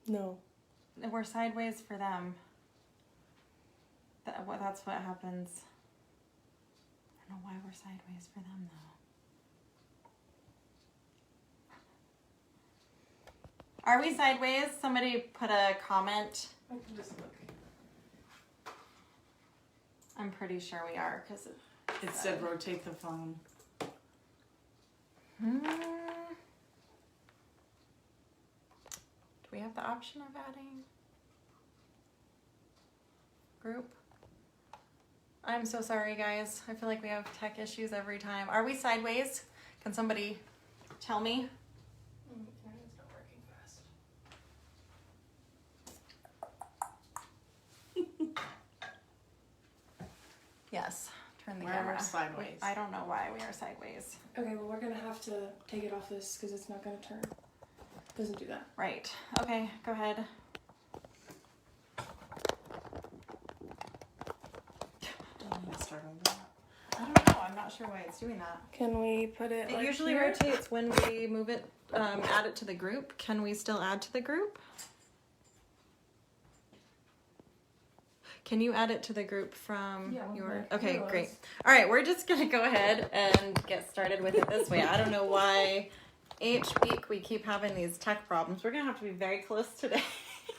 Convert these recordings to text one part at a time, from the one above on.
No. We're sideways for them. That's what happens. I don't know why we're sideways for them, though. Are we sideways? Somebody put a comment. I can just look. I'm pretty sure we are, because It said rotate the phone. Do we have the option of adding group? I'm so sorry, guys. I feel like we have tech issues every time. Are we sideways? Can somebody tell me? It's not working fast. Yes. Turn the Why camera are we sideways? I don't know why we are sideways. Okay, well, we're gonna have to take it off this because it's not gonna turn. Doesn't do that. Right. Okay, go ahead. Start over. I don't know. I'm not sure why it's doing that. Can we put it? It like usually here? rotates when we move it, add it to the group. Can we still add to the group? Can you add it to the group from Yeah, your... my Okay, camera great. was- All right, we're just going to go ahead and get started with it this way. I don't know why each week we keep having these tech problems. We're going to have to be very close today.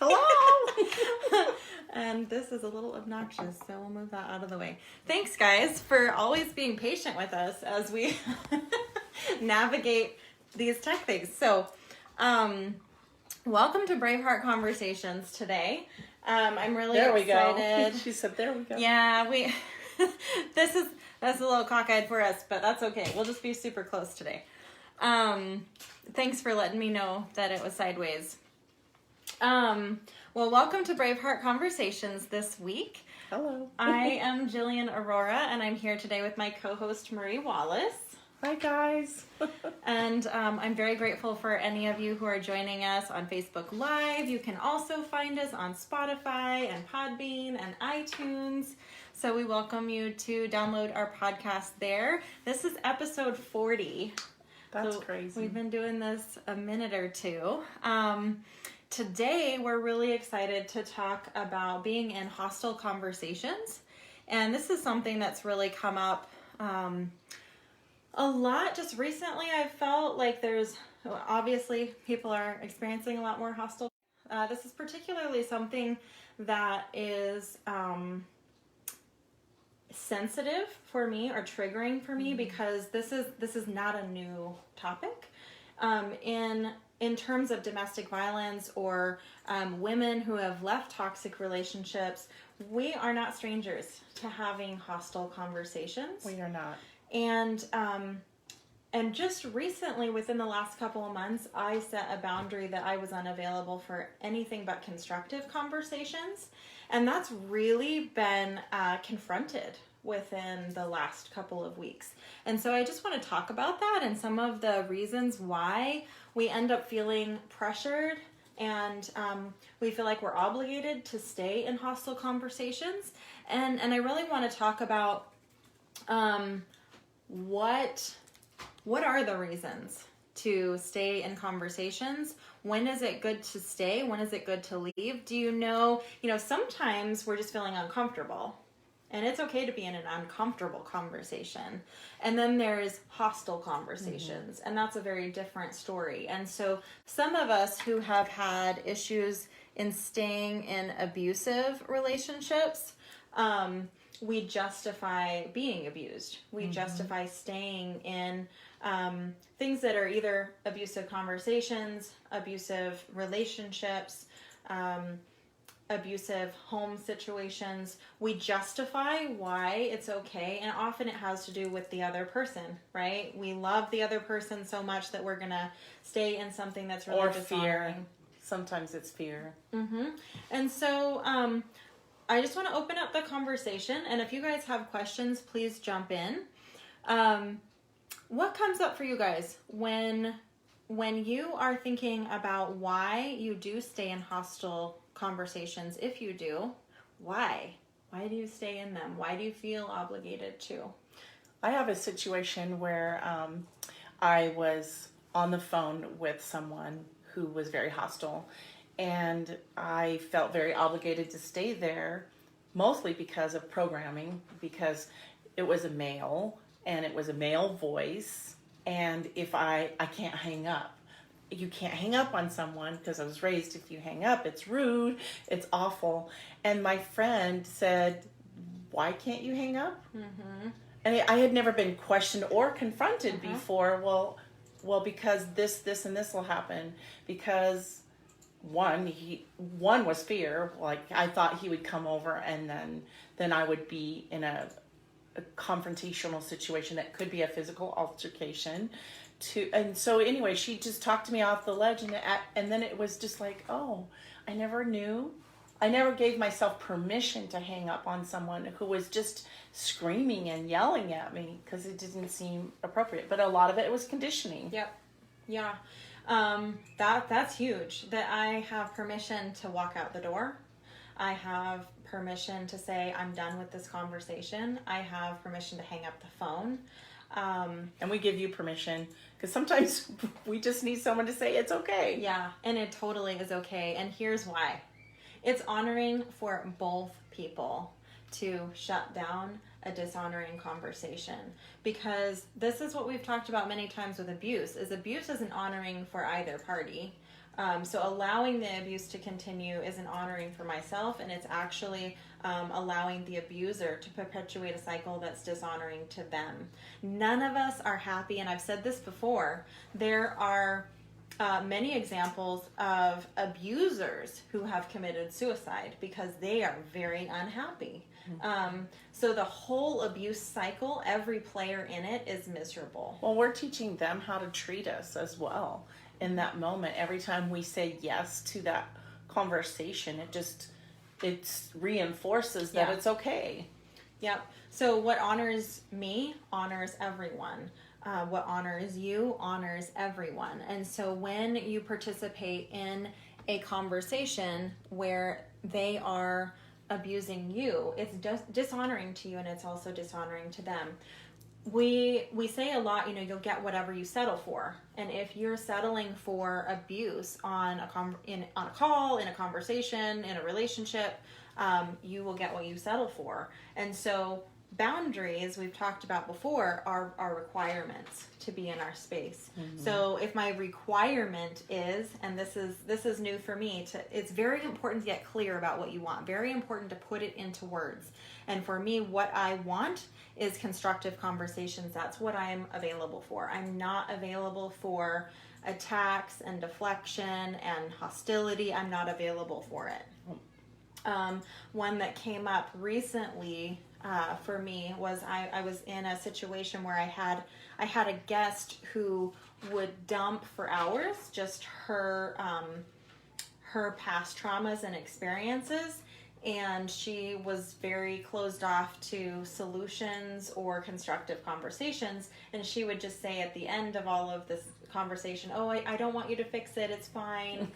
Hello! And this is a little obnoxious, so we'll move that out of the way. Thanks, guys, for always being patient with us as we navigate these tech things. So, welcome to Braveheart Conversations today. I'm really excited. She said, there we go. Yeah, we. that's a little cockeyed for us, but that's okay. We'll just be super close today. Thanks for letting me know that it was sideways. Well, welcome to Braveheart Conversations this week. Hello. I am Jillian Aurora, and I'm here today with my co-host Marie Wallace. Hi, guys. And I'm very grateful for any of you who are joining us on Facebook Live. You can also find us on Spotify and Podbean and iTunes. So we welcome you to download our podcast there. This is episode 40. That's So crazy. We've been doing this a minute or two. Today, we're really excited to talk about being in hostile conversations. And this is something that's really come up a lot just recently. I've felt like obviously people are experiencing a lot more hostile. This is particularly something that is sensitive for me or triggering for me because this is not a new topic. In terms of domestic violence or women who have left toxic relationships, we are not strangers to having hostile conversations. We are not. And just recently, within the last couple of months, I set a boundary that I was unavailable for anything but constructive conversations. And that's really been confronted within the last couple of weeks. And so I just want to talk about that and some of the reasons why we end up feeling pressured and we feel like we're obligated to stay in hostile conversations. And I really want to talk about what are the reasons to stay in conversations? When is it good to stay? When is it good to leave? Do you know, sometimes we're just feeling uncomfortable. And it's okay to be in an uncomfortable conversation. And then there's hostile conversations. And that's a very different story. And so some of us who have had issues in staying in abusive relationships, we justify being abused. We justify staying in things that are either abusive conversations, abusive relationships, abusive home situations. We justify why it's okay, and often it has to do with the other person, right? We love the other person so much that we're gonna stay in something that's really dishonoring. Fear. Sometimes it's fear. And so I just want to open up the conversation, and if you guys have questions, please jump in. What comes up for you guys when you are thinking about why you do stay in hostile conversations? If you do, why do you stay in them? Why do you feel obligated to? I have a situation where I was on the phone with someone who was very hostile, and I felt very obligated to stay there, mostly because of programming, because it was a male and it was a male voice. And if I can't hang up. You can't hang up on someone because I was raised, if you hang up, it's rude, it's awful. And my friend said, why can't you hang up? Mm-hmm. And I had never been questioned or confronted before. Well, because this, and this will happen. Because one was fear. Like, I thought he would come over and then I would be in a confrontational situation that could be a physical altercation. And so anyway, she just talked me off the ledge, and then it was just like, oh, I never knew. I never gave myself permission to hang up on someone who was just screaming and yelling at me because it didn't seem appropriate. But a lot of it was conditioning. Yep. Yeah. That's huge. That I have permission to walk out the door. I have permission to say, I'm done with this conversation. I have permission to hang up the phone. And we give you permission because sometimes we just need someone to say it's okay. Yeah, and it totally is okay. And here's why. It's honoring for both people to shut down a dishonoring conversation, because this is what we've talked about many times with abuse isn't honoring for either party. So allowing the abuse to continue isn't honoring for myself, and it's actually allowing the abuser to perpetuate a cycle that's dishonoring to them. None of us are happy, and I've said this before. There are many examples of abusers who have committed suicide because they are very unhappy. So the whole abuse cycle, every player in it is miserable. Well, we're teaching them how to treat us as well. In that moment, every time we say yes to that conversation, it reinforces that it's okay. Yep. So what honors me honors everyone. What honors you honors everyone. And so when you participate in a conversation where they are abusing you, it's dishonoring to you, and it's also dishonoring to them. We say a lot, you'll get whatever you settle for. And if you're settling for abuse on a call, in a conversation, in a relationship, you will get what you settle for. And so boundaries, we've talked about before, are requirements to be in our space. Mm-hmm. So if my requirement is, and this is new for me, it's very important to get clear about what you want. Very important to put it into words. And for me, what I want is constructive conversations. That's what I'm available for. I'm not available for attacks and deflection and hostility. I'm not available for it. One that came up recently for me was I was in a situation where I had a guest who would dump for hours just her past traumas and experiences. And she was very closed off to solutions or constructive conversations. And she would just say at the end of all of this conversation, oh, I don't want you to fix it. It's fine.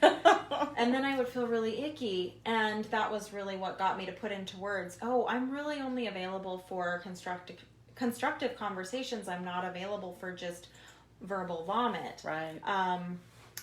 And then I would feel really icky. And that was really what got me to put into words, oh, I'm really only available for constructive conversations. I'm not available for just verbal vomit. Right.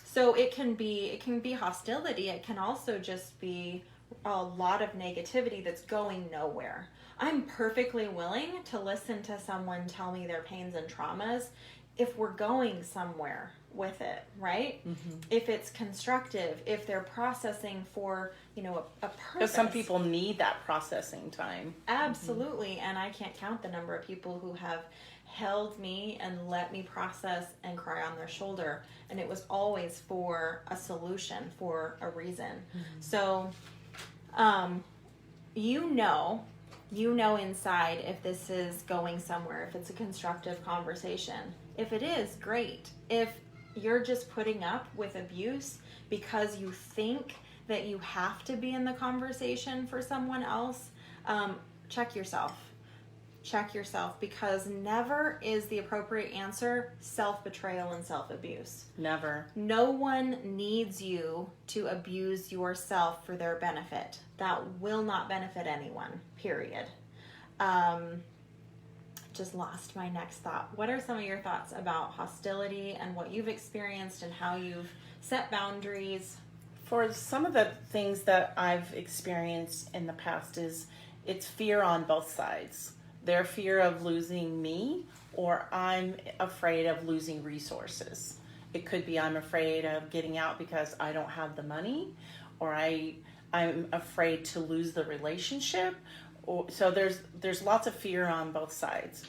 So it can be hostility. It can also just be a lot of negativity that's going nowhere. I'm perfectly willing to listen to someone tell me their pains and traumas if we're going somewhere with it, right? Mm-hmm. If it's constructive, if they're processing for, a purpose. Because some people need that processing time. Absolutely. Mm-hmm. And I can't count the number of people who have held me and let me process and cry on their shoulder. And it was always for a solution, for a reason. Mm-hmm. So, you know inside if this is going somewhere, if it's a constructive conversation. If it is, great. If you're just putting up with abuse because you think that you have to be in the conversation for someone else, check yourself. Check yourself, because never is the appropriate answer self-betrayal and self-abuse. Never. No one needs you to abuse yourself for their benefit. That will not benefit anyone, period. Just lost my next thought. What are some of your thoughts about hostility and what you've experienced and how you've set boundaries For some of the things that I've experienced in the past is it's fear on both sides. Their fear of losing me, or I'm afraid of losing resources. It could be I'm afraid of getting out because I don't have the money, or I'm afraid to lose the relationship. So there's lots of fear on both sides.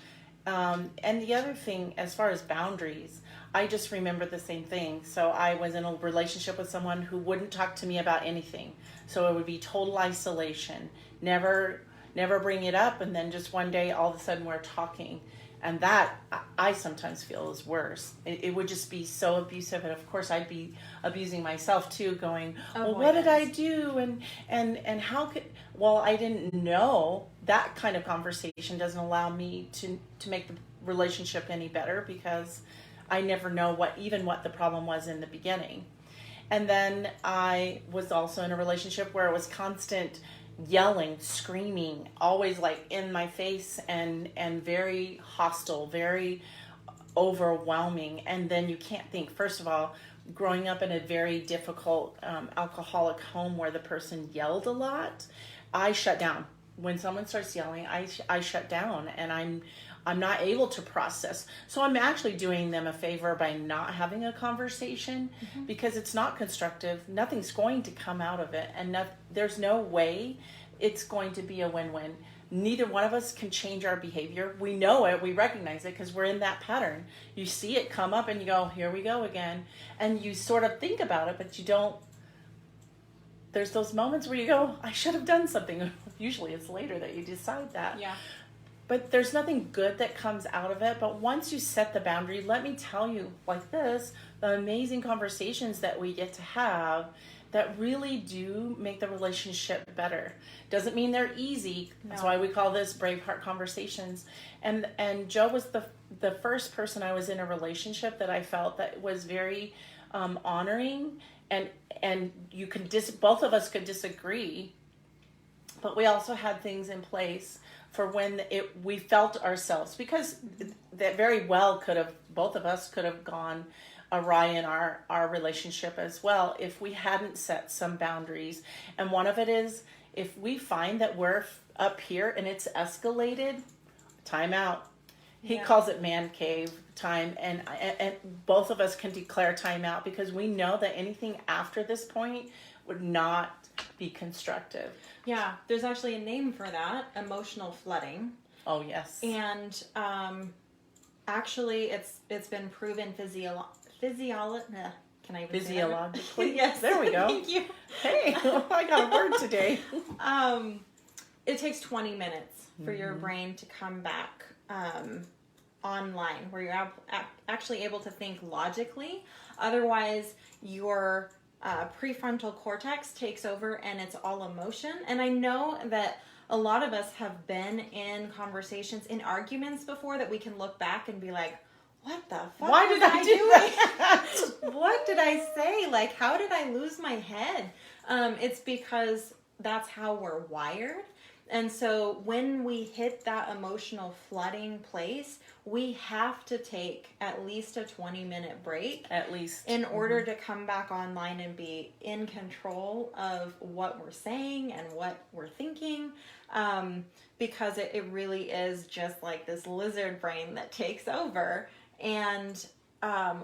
And the other thing, as far as boundaries, I just remember the same thing. So I was in a relationship with someone who wouldn't talk to me about anything. So it would be total isolation, never bring it up, and then just one day all of a sudden we're talking. And that I sometimes feel is worse. It would just be so abusive, and of course I'd be abusing myself too, going, well, what did I do, and how could? Well, I didn't know. That kind of conversation doesn't allow me to make the relationship any better, because I never know what the problem was in the beginning. And then I was also in a relationship where it was constant yelling, screaming, always like in my face, and very hostile, very overwhelming. And then you can't think. First of all, growing up in a very difficult alcoholic home where the person yelled a lot, I shut down. When someone starts yelling, I shut down, and I'm not able to process. So I'm actually doing them a favor by not having a conversation, because it's not constructive. Nothing's going to come out of it, and there's no way it's going to be a win-win. Neither one of us can change our behavior. We know it, we recognize it, because we're in that pattern. You see it come up and you go, here we go again. And you sort of think about it, but you don't. There's those moments where you go, I should have done something. Usually it's later that you decide that. Yeah. But there's nothing good that comes out of it. But once you set the boundary, let me tell you, like this, the amazing conversations that we get to have that really do make the relationship better. Doesn't mean they're easy. That's why we call this Braveheart Conversations. And Joe was the first person I was in a relationship that I felt that was very honoring, and you could both of us could disagree, but we also had things in place for when we felt ourselves, because that very well both of us could have gone awry in our relationship as well if we hadn't set some boundaries. And one of it is, if we find that we're up here and it's escalated, time out. He calls it man cave time, and both of us can declare time out, because we know that anything after this point would not be constructive. Yeah, there's actually a name for that, emotional flooding. Oh yes. And actually it's been proven can I even physiologically? Yes. There we go. Thank you. Hey, I got a word today. It takes 20 minutes for your brain to come back online, where you're actually able to think logically. Otherwise, your prefrontal cortex takes over and it's all emotion. And I know that a lot of us have been in conversations, in arguments before, that we can look back and be like, what the fuck? Why did I do that? What did I say? Like, how did I lose my head? It's because that's how we're wired. And so when we hit that emotional flooding place, we have to take at least a 20-minute break. At least. In order to come back online and be in control of what we're saying and what we're thinking. Because it really is just like this lizard brain that takes over. And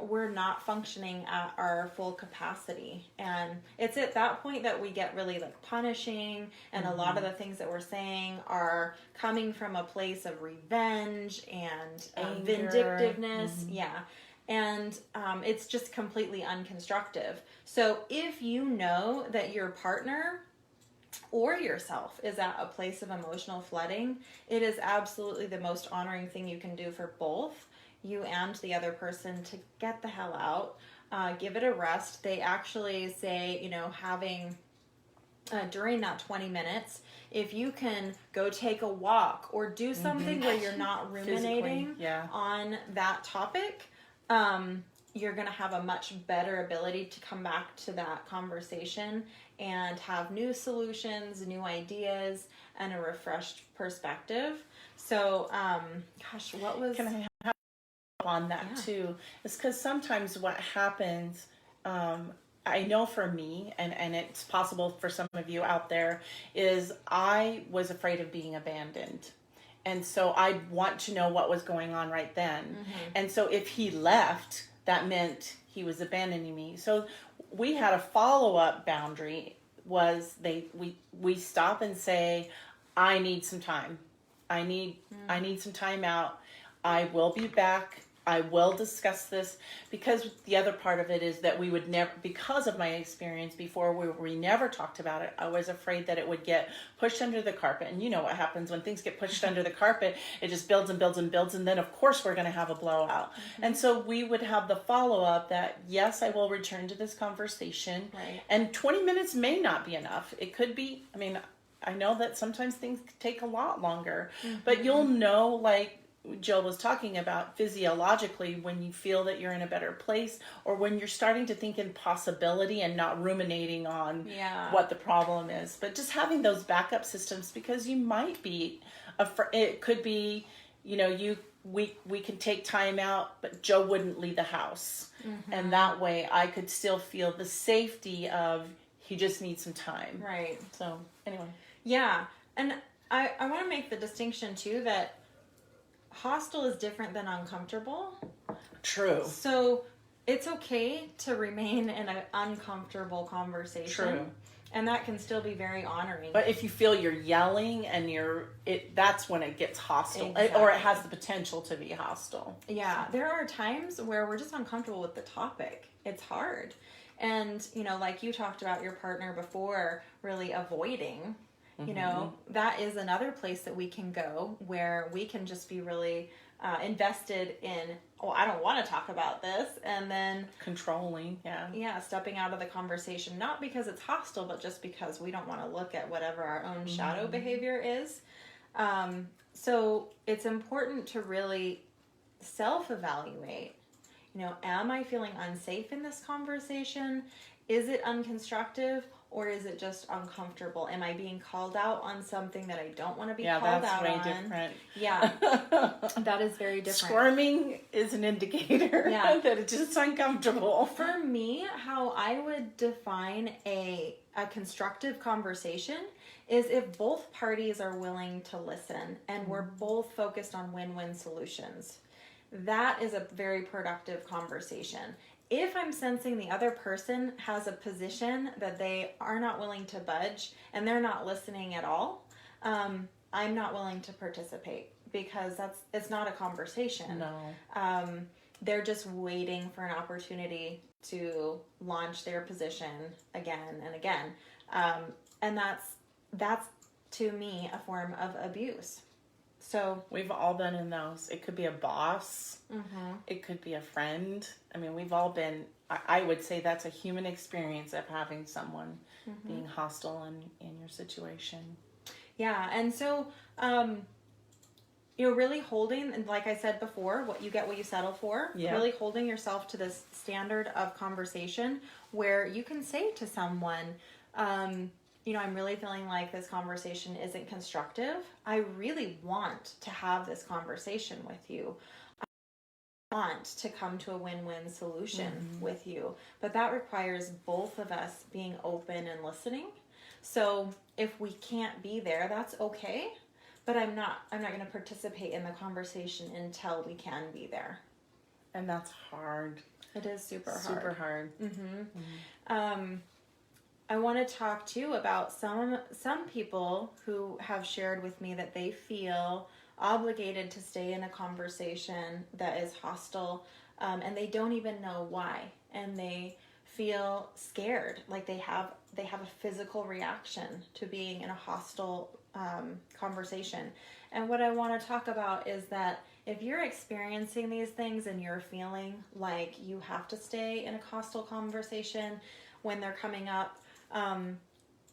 we're not functioning at our full capacity. And it's at that point that we get really like punishing, and a lot of the things that we're saying are coming from a place of revenge and vindictiveness. Yeah. And it's just completely unconstructive. So if you know that your partner or yourself is at a place of emotional flooding, it is absolutely the most honoring thing you can do for both you and the other person to get the hell out, give it a rest. They actually say, having during that 20 minutes, if you can go take a walk or do something where you're not ruminating on that topic, you're going to have a much better ability to come back to that conversation and have new solutions, new ideas, and a refreshed perspective. So, what was... Can I have on that too? It's because sometimes what happens, I know for me, and it's possible for some of you out there, is I was afraid of being abandoned. And so I want to know what was going on right then. And so if he left, that meant he was abandoning me. So we had a follow-up boundary was we stop and say, I need some time. I need some time out. I will be back. I will discuss this, because the other part of it is that we would never, because of my experience before we never talked about it, I was afraid that it would get pushed under the carpet. And you know what happens when things get pushed under the carpet, it just builds and builds and builds. And then of course we're going to have a blowout. And so we would have the follow-up that, yes, I will return to this conversation. Right. And 20 minutes may not be enough. It could be, I mean, I know that sometimes things take a lot longer, but you'll know, like Jill was talking about, physiologically, when you feel that you're in a better place, or when you're starting to think in possibility and not ruminating on what the problem is. But just having those backup systems, because you might be, it could be, you know, we can take time out, but Joe wouldn't leave the house. And that way I could still feel the safety of, he just needs some time. Right. So anyway. Yeah. And I want to make the distinction too that hostile is different than uncomfortable. True. So it's okay to remain in an uncomfortable conversation. True. And that can still be very honoring. But if you feel you're yelling and that's when it gets hostile. Exactly. Or it has the potential to be hostile. Yeah, there are times where we're just uncomfortable with the topic. It's hard. And, you know, like you talked about your partner before, really avoiding, you know, that is another place that we can go where we can just be really invested in, oh, I don't want to talk about this. And then Controlling, yeah. Yeah, stepping out of the conversation, not because it's hostile, but just because we don't want to look at whatever our own shadow behavior is. So it's important to really self-evaluate. You know, am I feeling unsafe in this conversation? Is it unconstructive, or is it just uncomfortable? Am I being called out on something that I don't want to be called out on? Yeah, that's way different. Yeah, that is very different. Squirming is an indicator that it's just uncomfortable. For me, how I would define a constructive conversation is if both parties are willing to listen and we're both focused on win-win solutions. That is a very productive conversation. If I'm sensing the other person has a position that they are not willing to budge and they're not listening at all, I'm not willing to participate, because it's not a conversation. No. They're just waiting for an opportunity to launch their position again and again. And that's to me a form of abuse. So we've all been in those. It could be a boss. It could be a friend. I mean, we've all been, I would say that's a human experience of having someone being hostile in your situation. Yeah. And so, you know, really holding, and like I said before, what you get, what you settle for, really holding yourself to this standard of conversation where you can say to someone, you know, I'm really feeling like this conversation isn't constructive. I really want to have this conversation with you. I want to come to a win-win solution with you. But that requires both of us being open and listening. So if we can't be there, that's okay. But I'm not going to participate in the conversation until we can be there. And that's hard. It is super hard. I want to talk too about some people who have shared with me that they feel obligated to stay in a conversation that is hostile, and they don't even know why, and they feel scared, like they have a physical reaction to being in a hostile conversation. And what I want to talk about is that if you're experiencing these things and you're feeling like you have to stay in a hostile conversation when they're coming up,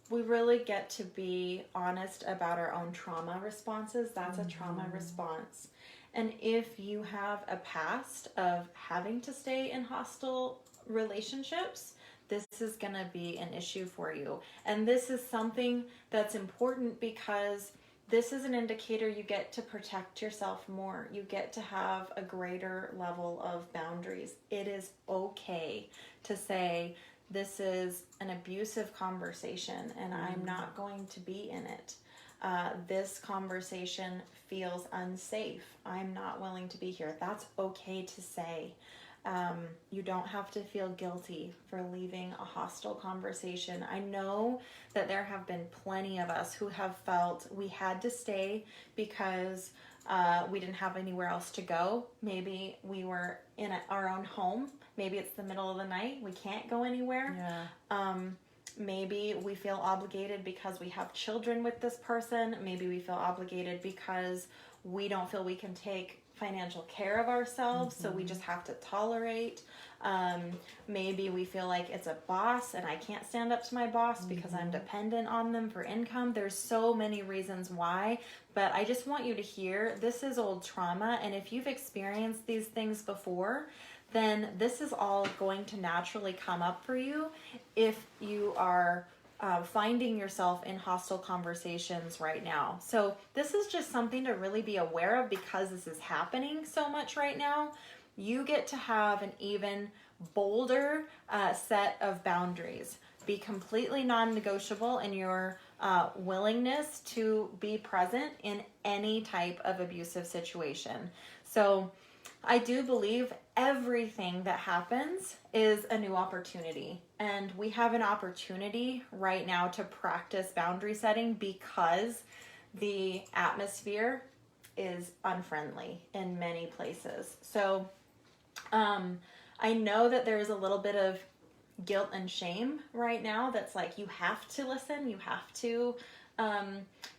we really get to be honest about our own trauma responses. That's a trauma response. And if you have a past of having to stay in hostile relationships, this is going to be an issue for you. And this is something that's important because this is an indicator you get to protect yourself more. You get to have a greater level of boundaries. It is okay to say, this is an abusive conversation and I'm not going to be in it. This conversation feels unsafe. I'm not willing to be here. That's okay to say. You don't have to feel guilty for leaving a hostile conversation. I know that there have been plenty of us who have felt we had to stay because we didn't have anywhere else to go. Maybe we were in our own home. Maybe it's the middle of the night. We can't go anywhere. Yeah. Maybe we feel obligated because we have children with this person. Maybe we feel obligated because we don't feel we can take financial care of ourselves, so we just have to tolerate. Maybe we feel like it's a boss and I can't stand up to my boss because I'm dependent on them for income. There's so many reasons why, but I just want you to hear this is old trauma, and if you've experienced these things before, then this is all going to naturally come up for you if you are finding yourself in hostile conversations right now. So this is just something to really be aware of because this is happening so much right now. You get to have an even bolder set of boundaries. Be completely non-negotiable in your willingness to be present in any type of abusive situation. So I do believe everything that happens is a new opportunity. And we have an opportunity right now to practice boundary setting because the atmosphere is unfriendly in many places. So I know that there's a little bit of guilt and shame right now that's like you have to listen, you have to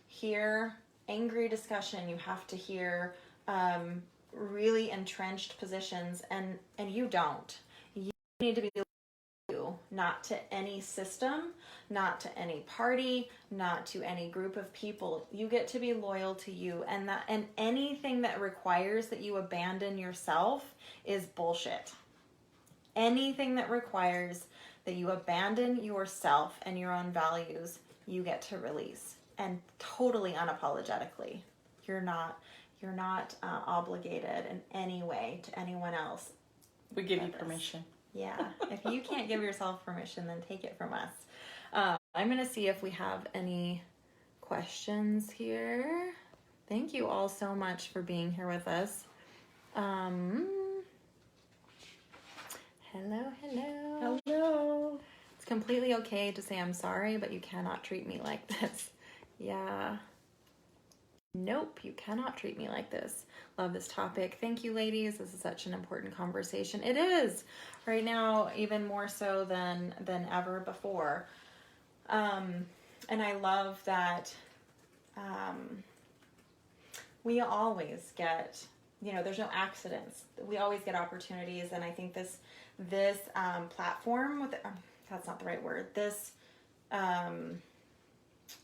hear angry discussion, you have to hear really entrenched positions, and you don't. You need to be you, not to any system, not to any party, not to any group of people. You get to be loyal to you, and anything that requires that you abandon yourself is bullshit. Anything that requires that you abandon yourself and your own values, you get to release, and totally unapologetically. You're not obligated in any way to anyone else. We give you permission. Yeah. If you can't give yourself permission, then take it from us. I'm going to see if we have any questions here. Thank you all so much for being here with us. Hello. Hello. It's completely okay to say I'm sorry, but you cannot treat me like this. Yeah. Nope, you cannot treat me like this. Love this topic. Thank you, ladies. This is such an important conversation. It is right now, even more so than ever before. And I love that we always get, there's no accidents. We always get opportunities, and I think this platform that's not the right word. This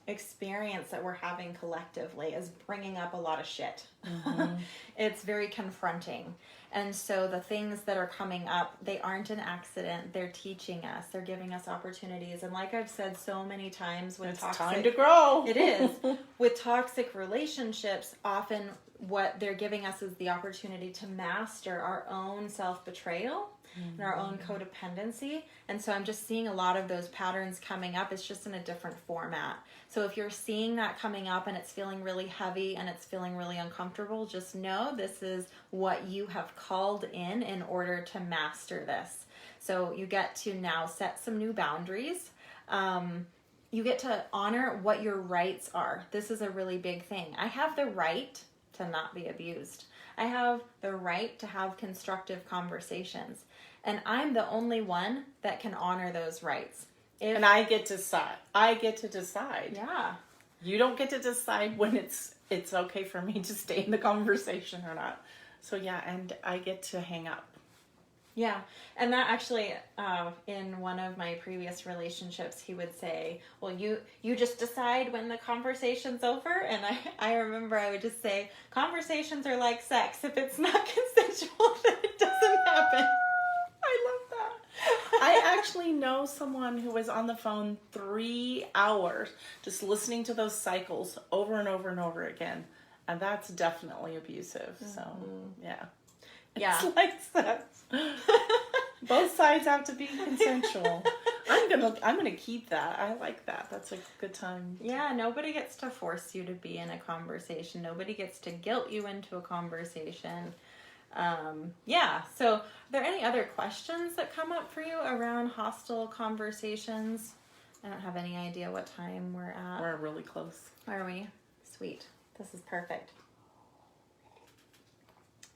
experience that we're having collectively is bringing up a lot of shit. It's very confronting, and so the things that are coming up, they aren't an accident. They're teaching us, they're giving us opportunities. And like I've said so many times, with it's time to grow. It is. With toxic relationships, often what they're giving us is the opportunity to master our own self-betrayal and our own codependency. And so I'm just seeing a lot of those patterns coming up. It's just in a different format. So if you're seeing that coming up and it's feeling really heavy and it's feeling really uncomfortable, just know this is what you have called in order to master this. So you get to now set some new boundaries. You get to honor what your rights are. This is a really big thing. I have the right to not be abused. I have the right to have constructive conversations. And I'm the only one that can honor those rights. And I get to decide. Yeah. You don't get to decide when it's okay for me to stay in the conversation or not. So yeah, and I get to hang up. Yeah. And that actually, in one of my previous relationships, he would say, well, you just decide when the conversation's over. And I remember I would just say, conversations are like sex. If it's not consensual, then it doesn't happen. I love that. I actually know someone who was on the phone 3 hours just listening to those cycles over and over and over again. And that's definitely abusive. So, yeah. Yeah. It's like sex. Both sides have to be consensual. I'm gonna keep that. I like that. That's a good time. Yeah, nobody gets to force you to be in a conversation. Nobody gets to guilt you into a conversation. Yeah, so are there any other questions that come up for you around hostile conversations? I don't have any idea what time we're at. We're really close. Are we? Sweet. This is perfect.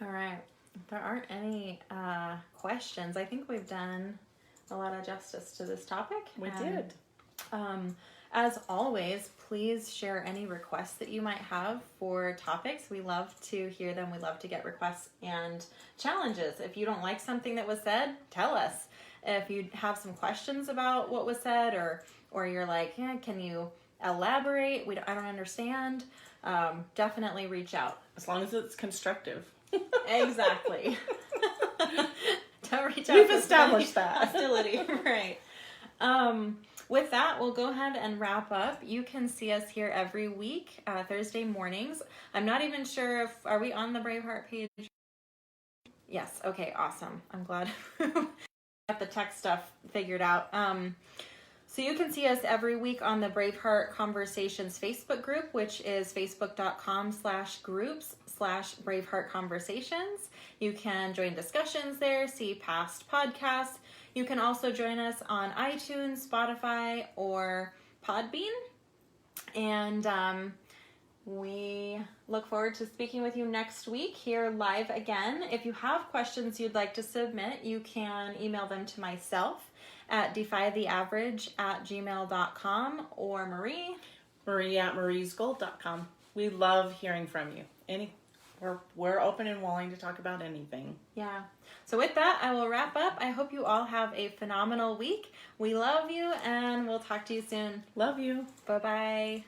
All right. If there aren't any questions, I think we've done a lot of justice to this topic. We did. As always, please share any requests that you might have for topics. We love to hear them. We love to get requests and challenges. If you don't like something that was said, tell us. If you have some questions about what was said, or you're like, yeah, can you elaborate? I don't understand. Definitely reach out. As long as it's constructive. Exactly. Don't reach out. We've with established that. hostility, right? With that, we'll go ahead and wrap up. You can see us here every week, Thursday mornings. I'm not even sure if are we on the Braveheart page. Yes. Okay. Awesome. I'm glad. Got the tech stuff figured out. So you can see us every week on the Braveheart Conversations Facebook group, which is facebook.com/groups/Braveheart Conversations. You can join discussions there, see past podcasts. You can also join us on iTunes, Spotify, or Podbean. And we look forward to speaking with you next week here live again. If you have questions you'd like to submit, you can email them to myself at defytheaverage@gmail.com or Marie. Marie@mariesgold.com. We love hearing from you. We're open and willing to talk about anything. Yeah. So with that, I will wrap up. I hope you all have a phenomenal week. We love you, and we'll talk to you soon. Love you. Bye-bye.